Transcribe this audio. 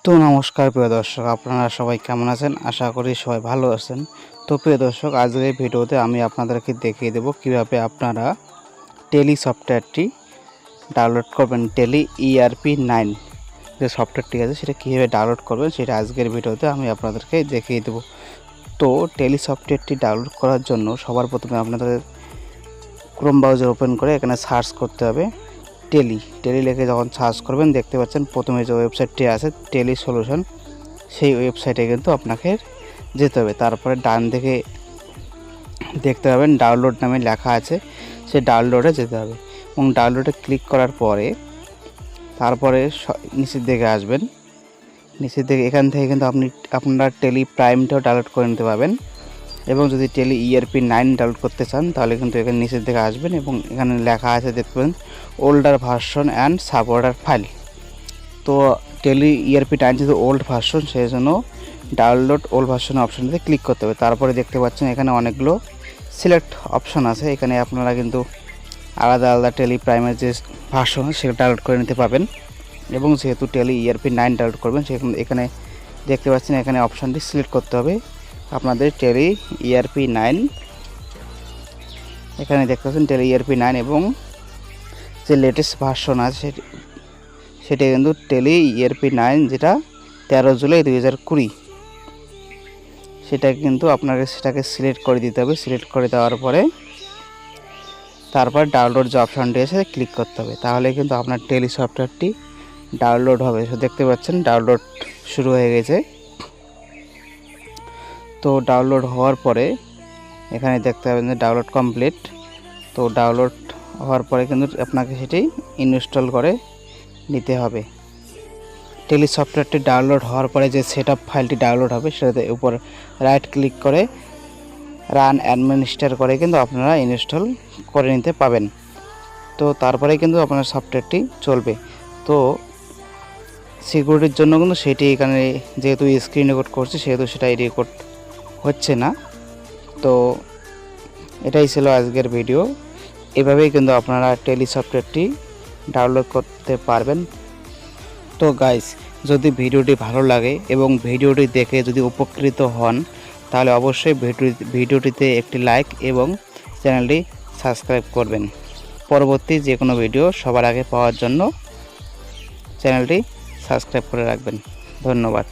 তো নমস্কার প্রিয় দর্শক, আপনারা সবাই কেমন আছেন? আশা করি সবাই ভালো আছেন। তো প্রিয় দর্শক, আজকের এই ভিডিওতে আমি আপনাদেরকে দেখিয়ে দেব কিভাবে আপনারা টেলি সফটওয়্যারটি ডাউনলোড করবেন। টেলি ERP9 যে সফটওয়্যারটি আছে সেটা কীভাবে ডাউনলোড করবেন সেটা আজকের ভিডিওতে আমি আপনাদেরকে দেখিয়ে দেব। তো টেলি সফটওয়্যারটি ডাউনলোড করার জন্য সবার প্রথমে আপনাদের ক্রোম ব্রাউজার ওপেন করে এখানে সার্চ করতে হবে টেলি লিখে যখন সার্চ করবেন দেখতে পাচ্ছেন প্রথমে যে ওয়েবসাইটটি আছে টেলি সলিউশন, সেই ওয়েবসাইটে কিন্তু আপনাকে যেতে হবে। তারপরে ডান দিকে দেখতে পাবেন ডাউনলোড নামে লেখা আছে, সেই ডাউনলোডে যেতে হবে এবং ডাউনলোডে ক্লিক করার পরে তারপরে নিচের দিকে আসবেন। নিচের দিকে এখান থেকে কিন্তু আপনারা টেলি প্রাইমটাও ডাউনলোড করে নিতে পারবেন এবং যদি টেলি ERP9 ডাউনলোড করতে চান তাহলে কিন্তু এখানে নিচের দিকে আসবেন এবং এখানে লেখা আছে দেখবেন older version and supporter file. তো টেলি ERP9 যেহেতু ওল্ড ভার্সন সেই জন্য ডাউনলোড ওল্ড ভার্সন অপশানটিতে ক্লিক করতে হবে। তারপরে দেখতে পাচ্ছেন এখানে অনেকগুলো সিলেক্ট অপশান আছে, এখানে আপনারা কিন্তু আলাদা আলাদা টেলি প্রাইমের যে ভার্সন সেটা ডাউনলোড করে নিতে পারবেন এবং যেহেতু টেলি ERP9 ডাউনলোড করবেন সেখানে এখানে দেখতে পাচ্ছেন এখানে অপশানটি সিলেক্ট করতে হবে আপনাদের টেলি ERP9। এখানে দেখতে পাচ্ছেন টেলি ERP9 এবং যে লেটেস্ট ভার্সন আছে সেটা কিন্তু টেলি ERP9 যেটা 13 জুলাই 2020, সেটা কিন্তু আপনাকে সেটাকে সিলেক্ট করে দিতে হবে। সিলেক্ট করে দেওয়ার পরে তারপর ডাউনলোড যে অপশানটি আছে ক্লিক করতে হবে, তাহলে কিন্তু আপনার টেলি সফটওয়্যারটি ডাউনলোড হবে। দেখতে পাচ্ছেন ডাউনলোড শুরু হয়ে গেছে। তো ডাউনলোড হওয়ার পরে এখানে দেখতে পাবেন যে ডাউনলোড কমপ্লিট। তো ডাউনলোড হওয়ার পরে কিন্তু আপনাকে সেটি ইনস্টল করে নিতে হবে। টেলি সফটওয়্যারটি ডাউনলোড হওয়ার পরে যে সেটআপ ফাইলটি ডাউনলোড হবে সেটাতে উপর রাইট ক্লিক করে রান অ্যাডমিনিস্ট্রেট করে কিন্তু আপনারা ইনস্টল করে নিতে পাবেন। তো তারপরে কিন্তু আপনার সফটওয়্যারটি চলবে। তো সিকিউরিটির জন্য কিন্তু সেটি এখানে যেহেতু স্ক্রিন রেকর্ড করছে সেহেতু সেটাই রেকর্ড হচ্ছে না। তো এটাই ছিল আজকের ভিডিও। এভাবেই কিন্তু আপনারা টেলি সফটওয়্যারটি ডাউনলোড করতে পারবেন। তো গাইস, যদি ভিডিওটি ভালো লাগে এবং ভিডিওটি দেখে যদি উপকৃত হন তাহলে অবশ্যই ভিডিওটিতে একটি লাইক এবং চ্যানেলটি সাবস্ক্রাইব করবেন। পরবর্তী যে কোনো ভিডিও সবার আগে পাওয়ার জন্য চ্যানেলটি সাবস্ক্রাইব করে রাখবেন। ধন্যবাদ।